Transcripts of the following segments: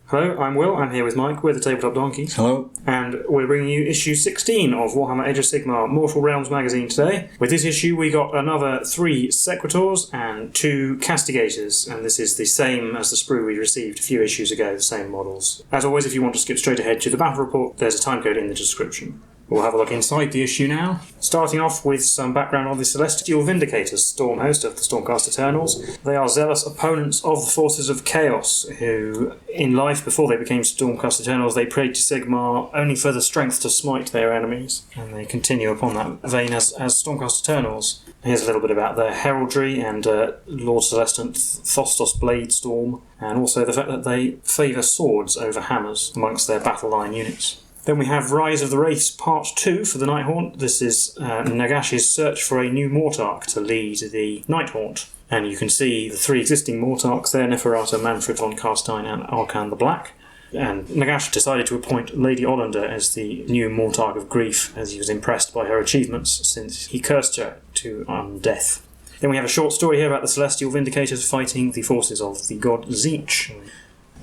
Hello, I'm Will. I'm here with Mike. We're the Tabletop Donkeys. Hello. And we're bringing you issue 16 of Warhammer Age of Sigmar Mortal Realms magazine today. With this issue, we got another 3 Sequitors and 2 Castigators, and this is the same as the sprue we received a few issues ago, the same models. As always, if you want to skip straight ahead to the battle report, there's a timecode in the description. We'll have a look inside the issue now. Starting off with some background on the Celestial Vindicators, storm host of the Stormcast Eternals. They are zealous opponents of the forces of Chaos, who, in life before they became Stormcast Eternals, they prayed to Sigmar only for the strength to smite their enemies. And they continue upon that vein as Stormcast Eternals. Here's a little bit about their heraldry and Lord Celestant Thostos Bladestorm, and also the fact that they favour swords over hammers amongst their battle line units. Then we have Rise of the Wraiths Part 2 for the Nighthaunt. This is Nagash's search for a new Mortarch to lead the Nighthaunt. And you can see the 3 existing Mortarchs there, Neferata, Manfred von Carstein and Arkan the Black. And Nagash decided to appoint Lady Olander as the new Mortarch of Grief, as he was impressed by her achievements since he cursed her to death. Then we have a short story here about the Celestial Vindicators fighting the forces of the god Tzeentch.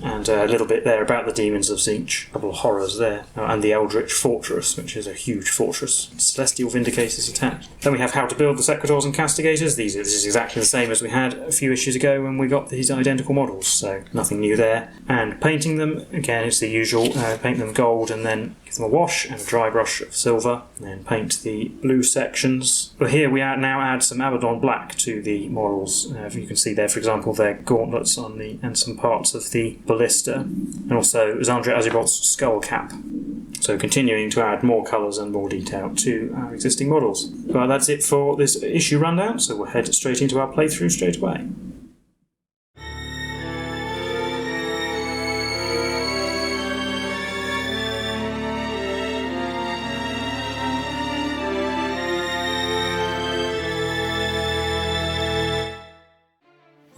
And a little bit there about the demons of Tzeentch. A couple of horrors there. And the Eldritch Fortress, which is a huge fortress. Celestial Vindicators attack. Then we have how to build the Sequitors and Castigators. This is exactly the same as we had a few issues ago when we got these identical models, so nothing new there. And painting them, again, it's the usual. Paint them gold and then give them a wash and a dry brush of silver. And then paint the blue sections. But here we now add some Abaddon Black to the models. You can see there, for example, their gauntlets on and some parts of the ballista, and also Xandria Azurebolt skull cap. So continuing to add more colours and more detail to our existing models. But that's it for this issue rundown, so we'll head straight into our playthrough straight away.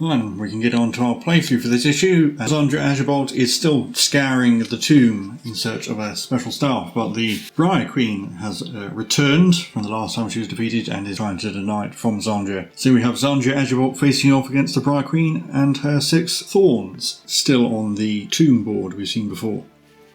And we can get on to our playthrough for this issue. Xandria Azurebolt is still scouring the tomb in search of a special staff, but the Briar Queen has returned from the last time she was defeated and is trying to deny it from Xandria. So we have Xandria Azurebolt facing off against the Briar Queen and her 6 Thorns, still on the tomb board we've seen before.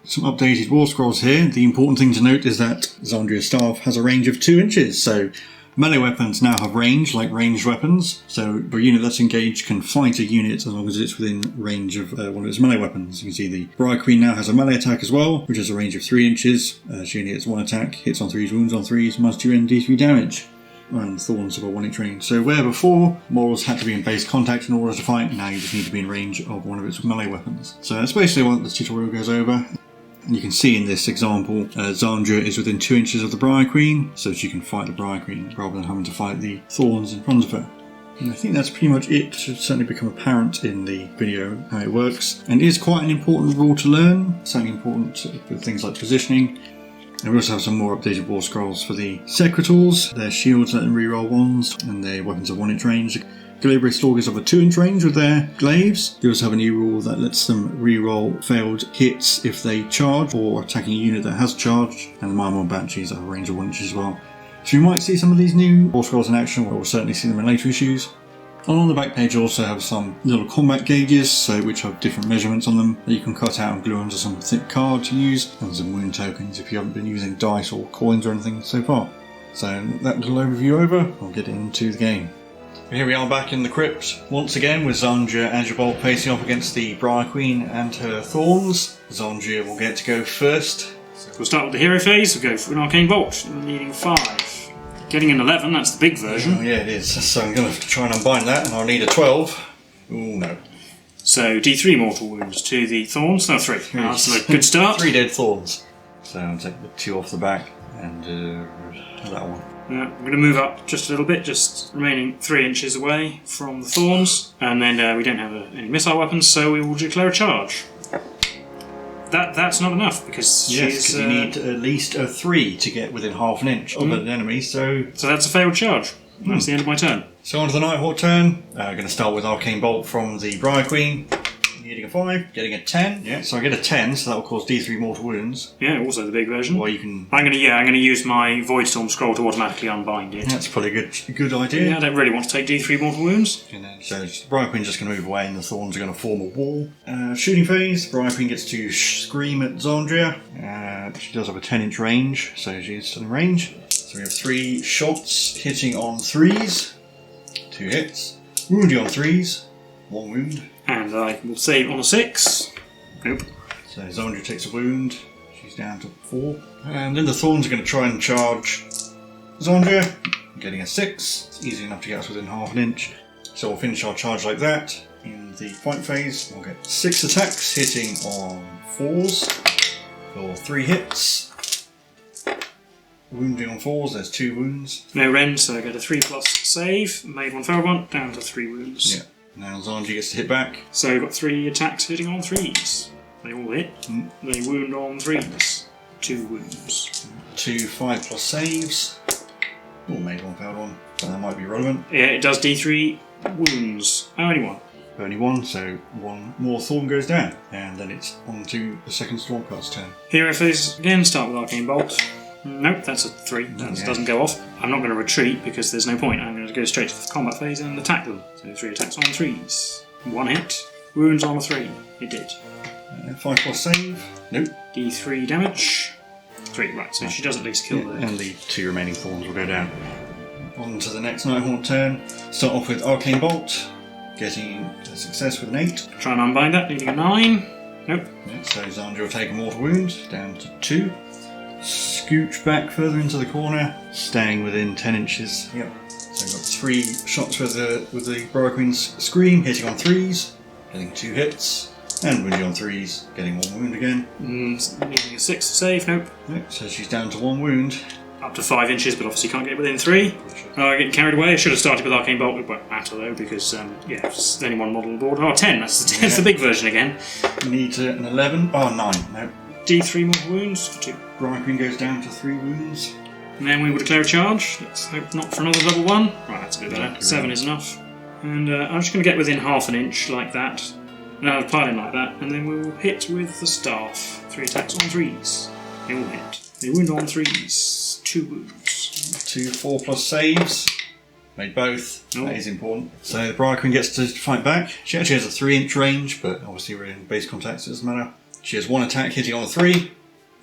Some updated war scrolls here. The important thing to note is that Xandria's staff has a range of 2 inches, so melee weapons now have range, like ranged weapons, so a unit that's engaged can fight a unit as long as it's within range of one of its melee weapons. You can see the Briar Queen now has a melee attack as well, which has a range of 3 inches. She only gets 1 attack, hits on 3s, wounds on 3s, minus 2 D3 damage, and Thorns have a 1 inch range. So where before models had to be in base contact in order to fight, now you just need to be in range of one of its melee weapons. So that's basically what the tutorial goes over. And you can see in this example, Xandria is within 2 inches of the Briar Queen, so she can fight the Briar Queen rather than having to fight the Thorns in front of her. And I think that's pretty much it. It should certainly become apparent in the video how it works. And it is quite an important rule to learn, certainly important for things like positioning. And we also have some more updated war scrolls for the Sequitors. Their shields let them reroll 1s, and their weapons have 1 inch range. Galibri Stalkers have a 2 inch range with their glaives. They also have a new rule that lets them re-roll failed hits if they charge or attacking a unit that has charged, and the Marmor Banshees have a range of 1 inch as well. So you might see some of these new war scrolls in action, or we'll certainly see them in later issues. And on the back page you also have some little combat gauges, which have different measurements on them that you can cut out and glue onto some thick card to use, and some wound tokens if you haven't been using dice or coins or anything so far. So that little overview over, we'll get into the game. Here we are back in the crypt once again with Xandria Azurebolt facing off against the Briar Queen and her Thorns. Xandria will get to go first. So we'll start with the hero phase. We'll go for an Arcane Bolt, needing 5. Getting an 11, that's the big version. Oh, yeah, it is. So I'm going to try and unbind that, and I'll need a 12. Ooh, no. So D3 mortal wounds to the Thorns. No, 3. That's a good start. 3 dead Thorns. So I'll take the 2 off the back and that one. I'm going to move up just a little bit, just remaining 3 inches away from the Thorns, and then we don't have any missile weapons, so we will declare a charge. That's not enough because because you need at least a 3 to get within half an inch of an enemy. So that's a failed charge. That's the end of my turn. So on to the Nighthaunt turn. Going to start with Arcane Bolt from the Briar Queen. hitting a 5, getting a 10. Yeah, so I get a 10, so that will cause D3 mortal wounds. Yeah, also the big version. Or you can... I'm gonna use my Void Storm scroll to automatically unbind it. That's probably a good idea. Yeah, I don't really want to take D3 mortal wounds. So Briar Queen's just going to move away and the Thorns are going to form a wall. Shooting phase, Briar Queen gets to scream at Xandria. She does have a 10-inch range, so she is still in range. So we have 3 shots hitting on 3s. 2 hits. Wounding on 3s. 1 wound. And I will save on a 6. Nope. So Xandria takes a wound. She's down to 4. And then the Thorns are going to try and charge Xandria. Getting a 6. It's easy enough to get us within half an inch. So we'll finish our charge like that. In the fight phase, we'll get 6 attacks hitting on 4s for 3 hits. Wounding on 4s, there's 2 wounds. No rend, so I get a 3+ save. Made 1, failed 1, down to 3 wounds. Yeah. Now Xandria gets to hit back. So I've got 3 attacks hitting on 3s. They all hit. They wound on 3s. 2 wounds. 2 5+ saves. Oh, made 1, failed 1. So that might be relevant. Yeah, it does D3 wounds. Oh, only 1. Only 1, so 1 more Thorn goes down. And then it's on to the second Stormcast turn. Hero phase again, start with Arcane Bolt. Nope, that's a 3. That doesn't go off. I'm not going to retreat because there's no point. I'm going to go straight to the combat phase and attack them. So 3 attacks on 3s. 1 hit. Wounds on a 3. It did. 5+ save. Nope. D3 damage. 3, right, so she does at least kill And the 2 remaining Thorns will go down. On to the next Nighthaunt turn. Start off with Arcane Bolt. Getting a success with an 8. Try and unbind that, needing a 9. Nope. Yeah, so Xandria will take a mortal wound, down to 2. Scooch back further into the corner, staying within 10 inches. Yep. So we've got 3 shots with the Briar Queen's Scream, hitting on 3s, getting 2 hits, and wounding on 3s, getting 1 wound again. Needing a 6 to save, nope. Yep, so she's down to 1 wound. Up to 5 inches, but obviously can't get within 3. Oh, getting carried away. I should have started with Arcane Bolt. It won't matter though, because there's only 1 model on board. Oh, 10. That's the big version again. You need an 11. Oh, 9. No. D3 more wounds for 2. Briar Queen goes down to 3 wounds. And then we will declare a charge. Let's hope not for another double 1. Right, that's a bit better. 7 is enough. And I'm just going to get within half an inch like that. And I'll pile in like that. And then we'll hit with the staff. 3 attacks on 3s. They all hit. They wound on 3s. 2 wounds. 2 4+ saves. Made both. Oh. That is important. So the Briar Queen gets to fight back. She actually has a 3-inch range, but obviously we're in base contact, so it doesn't matter. She has 1 attack hitting on a 3,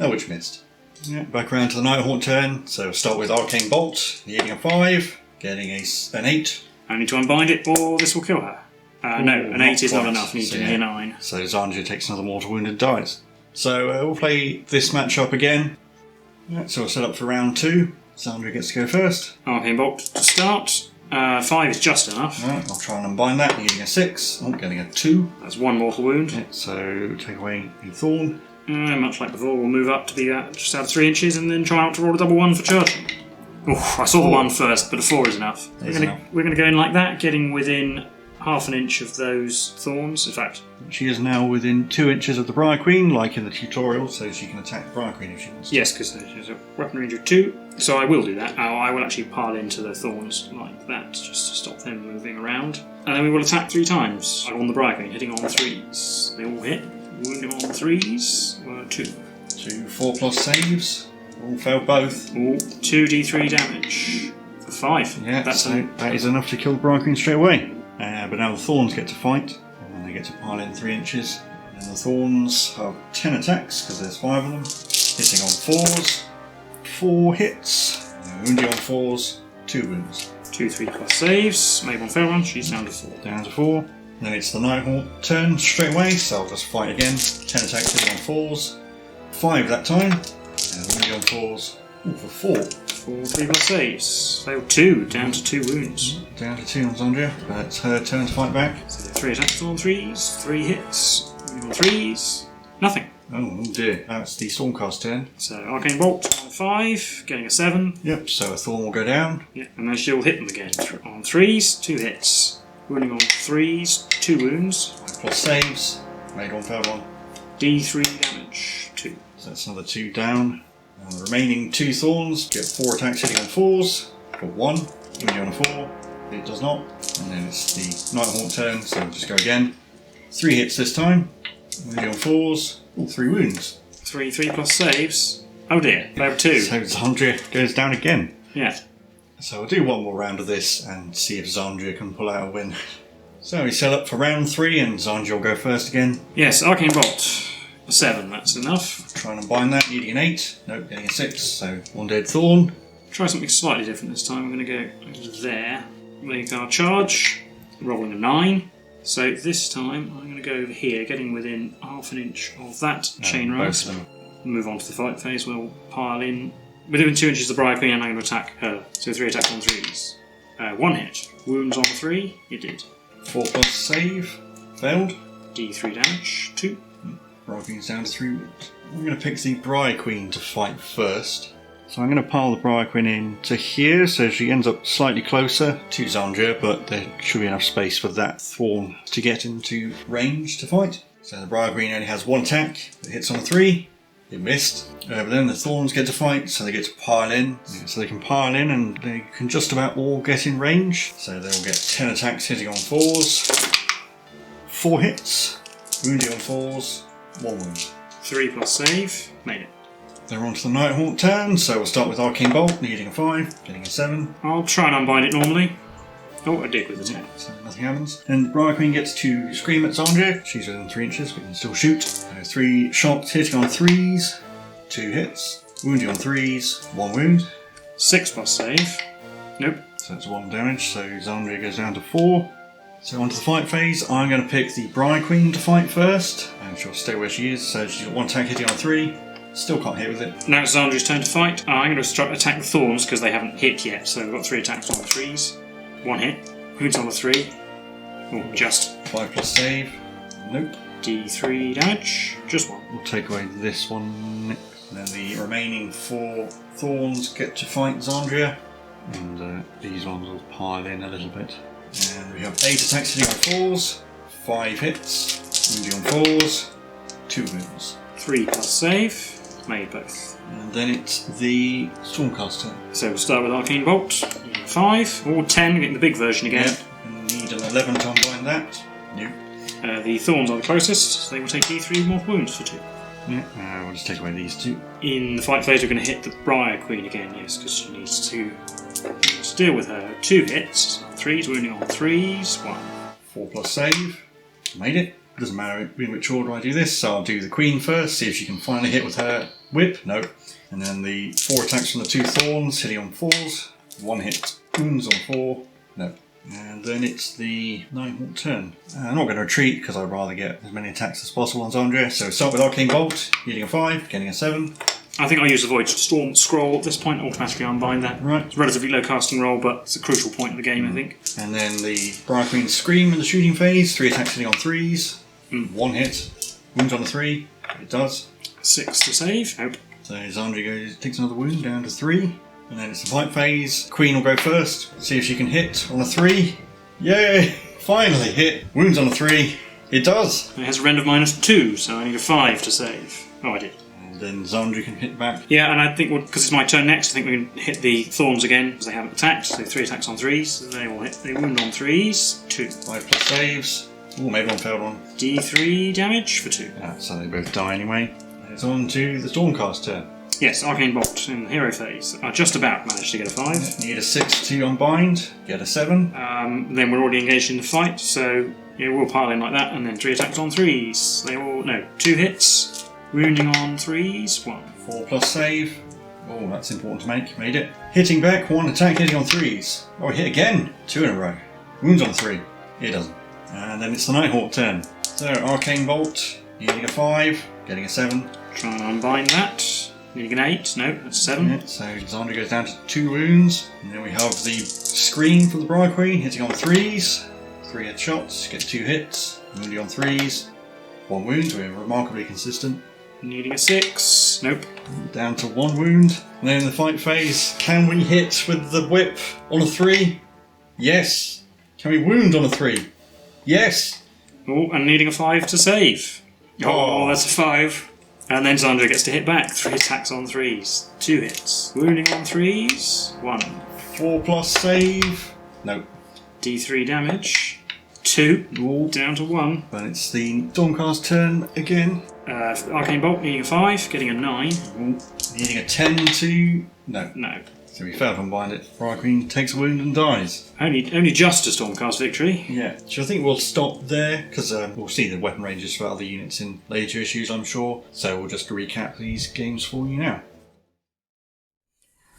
which missed. Yeah, back around to the Nighthaunt turn. So start with Arcane Bolt, hitting a 5, getting an 8. I need to unbind it, or this will kill her. No, an 8 is not enough. Need to be a 9. So Xandria takes another mortal wound and dies. So we'll play this matchup again. Yeah, so we'll set up for round 2. Xandria gets to go first. Arcane Bolt to start. 5 is just enough. Right, I'll try and unbind that, hitting a 6. I'm getting a 2. That's 1 mortal wound. Yeah, so take away a Thorn. Much like before, we'll move up to be just out of 3 inches and then try out to roll a double 1 for charging. Oh, I saw the 1 first, but a 4 is enough. We're going to go in like that, getting within half an inch of those Thorns. In fact, she is now within 2 inches of the Briar Queen, like in the tutorial, so she can attack the Briar Queen if she wants to. Yes, because she has a weapon range of 2. So I will do that. I will actually pile into the Thorns like that, just to stop them moving around. And then we will attack 3 times on the Briar Queen, hitting on 3s. They all hit. Wounding on 3s were 2. 2 4+ saves. All failed both. All 2d3 damage for 5. Yeah, that is enough to kill the Briar Queen straight away. But now the Thorns get to fight, and they get to pile in 3 inches. And the Thorns have 10 attacks, because there's 5 of them. Hitting on 4s. 4 hits. Wounding on 4s. 2 wounds. 2 3+ saves. Made 1 fail 1. She's down to 4. Down to 4. Then it's the Nighthaunt turn straight away, so I'll just fight again. 10 attacks hitting on 4s. 5 that time. And wounding on 4s. For 4. 4 3+ saves. Failed 2. Down to 2 wounds. Down to 2 on Xandria, but it's her turn to fight back. So 3 attacks on 3s. 3 hits. On 3s. Nothing. Oh dear, that's the Stormcast turn. So Arcane Bolt on 5, getting a 7. Yep, so a Thorn will go down. Yeah, and then she'll hit them again. On 3s, 2 hits. Wounding on 3s, 2 wounds. 5+ saves. Made 1 failed 1. D3 damage, 2. So that's another 2 down. And the remaining 2 Thorns get 4 attacks hitting on 4s. For 1. Wounding on a 4. It does not. And then it's the Nighthaunt turn, so we'll just go again. 3 hits this time. Wounding on 4s. All 3 wounds. 3 plus saves. Oh dear, over 2. So Xandria goes down again. Yeah. So I'll do one more round of this and see if Xandria can pull out a win. So we set up for round 3 and Xandria will go first again. Yes, Arcane Bolt. A 7, that's enough. Try and unbind that, needing an 8. Nope, getting a 6, so 1 dead Thorn. Try something slightly different this time. I'm going to go over there. Make our charge. Rolling a 9. So this time I'm going to go over here, getting within half an inch of that chain rise. Move on to the fight phase. We'll pile in. Within 2 inches of the Briar Queen, and I'm going to attack her. So 3 attacks on 3s. 1 hit. Wounds on 3. It did. 4 plus save. Failed. D3 damage. 2. Briar Queen's down to 3 wounds. I'm going to pick the Briar Queen to fight first. So I'm going to pile the Briar Queen in to here, so she ends up slightly closer to Xandria, but there should be enough space for that Thorn to get into range to fight. So the Briar Queen only has 1 attack. It hits on a 3. It missed. But then the Thorns get to fight, so they get to pile in. So they can pile in and they can just about all get in range. So they'll get 10 attacks hitting on 4s. 4 hits. Wounding on 4s. 1 wound. 3 plus save. Made it. They're on to the Nighthaunt turn, so we'll start with Arcane Bolt, needing a 5, getting a 7. I'll try and unbind it normally. Oh, I did with the 10. So nothing happens. And Briar Queen gets to scream at Xandria. She's within 3 inches, but can still shoot. 3 shots hitting on 3s, 2 hits. Wounding on 3s, 1 wound. 6 plus save. Nope. So that's 1 damage, so Xandria goes down to 4. So on to the fight phase. I'm going to pick the Briar Queen to fight first, and she'll stay where she is. So she's got 1 attack hitting on 3. Still can't hit with it. Now it's Xandria's turn to fight. I'm going to attack the Thorns because they haven't hit yet. So we've got 3 attacks on the 3s. 1 hit. Wounds on the 3. Oh, just. 5 plus save. Nope. D3 damage. Just 1. We'll take away this one next. And then the remaining 4 Thorns get to fight Xandria. And these ones will pile in a little bit. And we have 8 attacks hitting on 4s. 5 hits. Wounding on 4s. 2 wounds. 3 plus save. Made both. And then it's the Stormcast turn. So we'll start with Arcane Bolt. 5 or 10, getting the big version again. Yep. We need an 11 to unbind that. Nope. The Thorns are the closest, so they will take D3 more wounds for 2. Yeah, we'll just take away these 2. In the fight phase, we're going to hit the Briar Queen again, yes, because she needs to deal with her. 2 hits, 3s, wounding on 3s, 1. 4 plus save. Made it. Doesn't matter in which order I do this, so I'll do the Queen first, see if she can finally hit with her whip. No. And then the 4 attacks from the 2 Thorns, hitting on 4s. 1 hit. Wounds on 4. No. And then it's the Nighthaunt turn. I'm not going to retreat because I'd rather get as many attacks as possible on Xandria. So start with Arcane Bolt, hitting a 5, getting a 7. I think I'll use the Void Storm Scroll at this point, automatically unbind that. Right. It's a relatively low casting roll, but it's a crucial point of the game, I think. And then the Briar Queen Scream in the shooting phase, 3 attacks hitting on 3s. 1 hit. Wounds on a 3. It does. 6 to save. Nope. So Xandria takes another wound down to 3. And then it's the fight phase. Queen will go first. See if she can hit on a 3. Yay! Finally hit. Wounds on a 3. It does. It has a rend of -2, so I need a 5 to save. Oh, I did. And then Xandria can hit back. Yeah, and I think because it's my turn next, I think we can hit the Thorns again because they haven't attacked. So 3 attacks on 3s. So they will hit. They wound on 3s. 2. 5 plus saves. Oh, maybe one failed one. D3 damage for 2. Yeah, so they both die anyway. And it's on to the Stormcast turn. Yes, Arcane Bolt in the hero phase. I just about managed to get a 5. Need a 6 to unbind. Get a 7. Then we're already engaged in the fight, so yeah, we'll pile in like that, and then 3 attacks on 3s. They all 2 hits. Wounding on 3s. 1. 4 plus save. Oh, that's important to make. Made it. Hitting back. 1 attack hitting on 3s. Oh, hit again. 2 in a row. Wounds on 3. It doesn't. And then it's the Nighthaunt turn. So, Arcane Bolt, needing a 5, getting a 7. Try and unbind that. Needing an 8, no, that's 7. Yeah, so Xandria goes down to 2 wounds. And then we have the Scream from the Briar Queen, hitting on 3s. 3 headshots, get 2 hits. Wounding on 3s. 1 wound, we're remarkably consistent. Needing a 6, nope. Down to 1 wound. And then in the fight phase, can we hit with the whip on a 3? Yes. Can we wound on a 3? Yes! Oh, and needing a 5 to save. Oh, that's a 5. And then Xandria gets to hit back. 3 attacks on 3s. 2 hits. Wounding on 3s. 1. 4 plus save. Nope. D3 damage. 2. Ooh. Down to 1. But it's the Stormcast turn again. Arcane Bolt needing a 5, getting a 9. Ooh. Needing a 10 to... No. No. So we failed to unbind it. Briar Queen takes a wound and dies. Only just a Stormcast victory. Yeah. So I think we'll stop there, because we'll see the weapon ranges for other units in later issues, I'm sure. So we'll just recap these games for you now.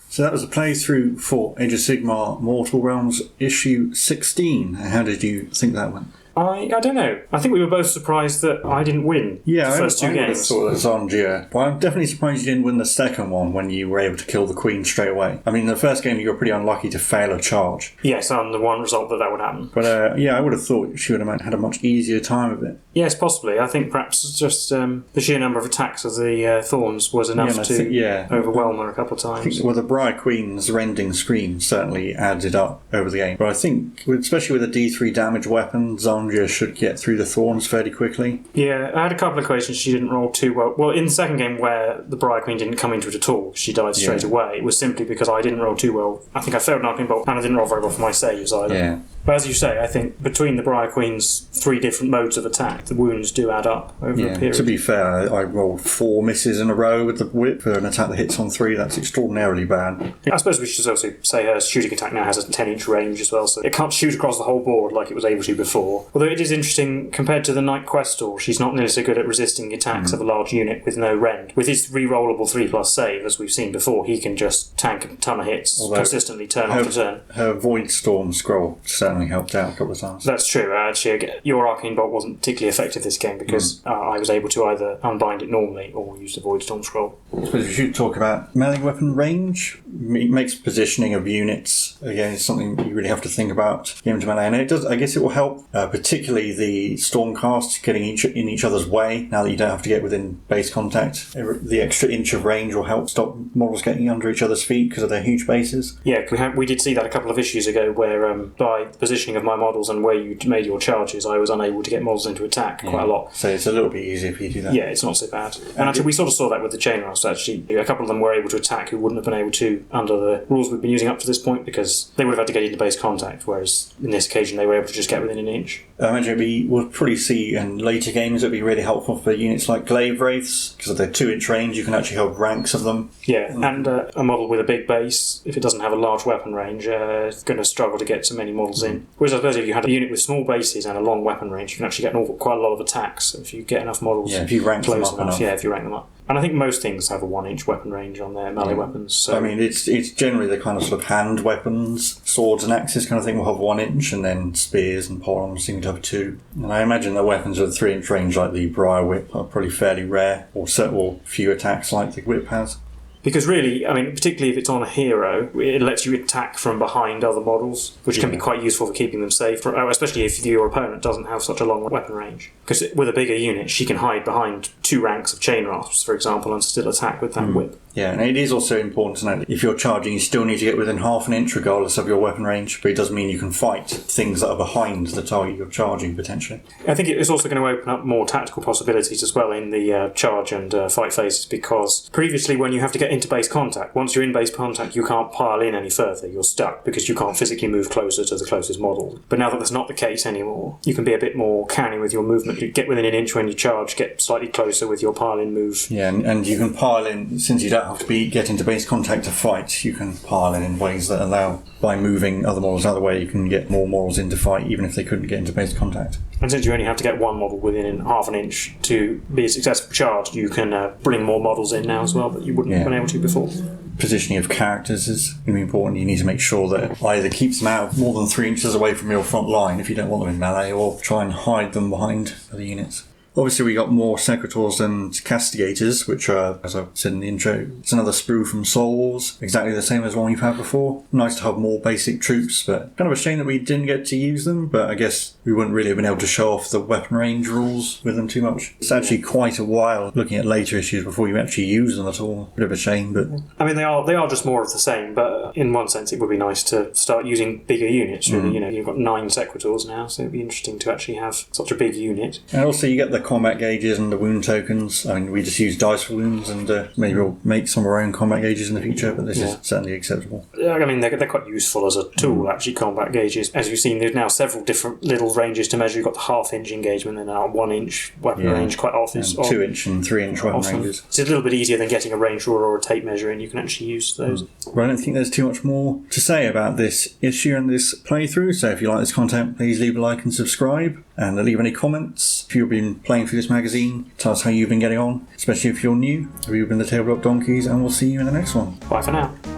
So that was a playthrough for Age of Sigmar Mortal Realms issue 16. How did you think that went? I don't know. I think we were both surprised that I didn't win the first two games. I thought that Xandria. Well, I'm definitely surprised you didn't win the second one when you were able to kill the Queen straight away. I mean, the first game you were pretty unlucky to fail a charge. Yes, and the one result that would happen. But I would have thought she would have had a much easier time of it. Yes, possibly. I think perhaps just the sheer number of attacks of the Thorns was enough to overwhelm her a couple of times. The Briar Queen's rending scream certainly added up over the game. But I think, especially with a D3 damage weapon, Xandria should get through the Thorns fairly quickly. Yeah, I had a couple of occasions she didn't roll too well. Well, in the second game where the Briar Queen didn't come into it at all, she died straight away. It was simply because I didn't roll too well. I think I failed an Arcane Bolt and I didn't roll very well for my saves either. Yeah. But as you say, I think between the Briar Queen's 3 different modes of attack, the wounds do add up over a period. To be fair, I rolled 4 misses in a row with the whip for an attack that hits on 3. That's extraordinarily bad. I suppose we should also say her shooting attack now has a 10-inch range as well, so it can't shoot across the whole board like it was able to before. Although it is interesting, compared to the Knight Questor, she's not nearly so good at resisting attacks of a large unit with no rend. With his re-rollable 3+ save, as we've seen before, he can just tank a ton of hits consistently, turn after turn. Her Void Storm scroll certainly helped out a couple of times. That's true. Actually, your Arcane Bolt wasn't particularly effective this game because I was able to either unbind it normally or use the Void Storm scroll. I suppose we should talk about melee weapon range. It makes positioning of units, again, is something you really have to think about game to melee. And it does, I guess it will help, particularly the Stormcast getting in each other's way, now that you don't have to get within base contact. The extra inch of range will help stop models getting under each other's feet because of their huge bases. Yeah, we did see that a couple of issues ago where by the positioning of my models and where you made your charges, I was unable to get models into attack quite a lot. So it's a little bit easier if you do that. Yeah, it's not so bad. And actually, we sort of saw that with the chain rust, actually. A couple of them were able to attack who wouldn't have been able to under the rules we've been using up to this point because they would have had to get into base contact, whereas in this occasion they were able to just get within an inch. I imagine we'll probably see in later games it'll be really helpful for units like Glaive Wraiths because of their 2-inch range. You can actually hold ranks of them. Yeah, and a model with a big base, if it doesn't have a large weapon range, is going to struggle to get so many models in. Whereas I suppose if you had a unit with small bases and a long weapon range, you can actually get quite a lot of attacks if you get enough models. Yeah, if you rank them up enough. Yeah, if you rank them up. And I think most things have a 1-inch weapon range on their melee weapons. So. I mean, it's generally the kind of sort of hand weapons, swords and axes kind of thing will have 1 inch, and then spears and polearms seem to have 2. And I imagine the weapons with a 3-inch range, like the Briar Whip, are probably fairly rare, or few attacks like the Whip has. Because really, I mean, particularly if it's on a hero, it lets you attack from behind other models, which can be quite useful for keeping them safe, especially if your opponent doesn't have such a long weapon range. Because with a bigger unit, she can hide behind 2 ranks of chain rasps, for example, and still attack with that whip. Yeah, and it is also important to note that if you're charging, you still need to get within half an inch regardless of your weapon range, but it does mean you can fight things that are behind the target you're charging, potentially. I think it's also going to open up more tactical possibilities as well in the charge and fight phases, because previously when you have to get into base contact, once you're in base contact you can't pile in any further, you're stuck because you can't physically move closer to the closest model. But now that that's not the case anymore, you can be a bit more canny with your movement. You get within an inch when you charge, get slightly closer with your pile-in move. Yeah, and you can pile in, since you don't have to get into base contact to fight, you can pile in ways that allow, by moving other models out of the way, you can get more models into fight even if they couldn't get into base contact. And since you only have to get one model within half an inch to be a successful charge, you can bring more models in now as well that you wouldn't have been able to before. Positioning of characters is going to be important. You need to make sure that either keeps them out more than 3 inches away from your front line if you don't want them in melee, or try and hide them behind other units. Obviously, we got more Sequitors and Castigators, which are, as I said in the intro, it's another sprue from Soul Wars, exactly the same as one we've had before. Nice to have more basic troops, but kind of a shame that we didn't get to use them, but I guess we wouldn't really have been able to show off the weapon range rules with them too much. It's actually quite a while looking at later issues before you actually use them at all. Bit of a shame, but... I mean, they are just more of the same, but in one sense it would be nice to start using bigger units, really. You know, you've got 9 Sequitors now, so it'd be interesting to actually have such a big unit. And also you get the combat gauges and the wound tokens. I mean, we just use dice for wounds, and maybe we'll make some of our own combat gauges in the future, but this is certainly acceptable. I mean, they're quite useful as a tool, actually, combat gauges. As you've seen, there's now several different little ranges to measure. You've got the half-inch engagement and now 1-inch weapon range quite often. 2-inch and 3-inch weapon ranges. It's a little bit easier than getting a range ruler or a tape measure, and you can actually use those. Well, I don't think there's too much more to say about this issue and this playthrough, so if you like this content, please leave a like and subscribe, and leave any comments. If you've been playing through this magazine, tell us how you've been getting on, especially if you're new. We've been the Tabletop Donkeys, and we'll see you in the next one. Bye for now.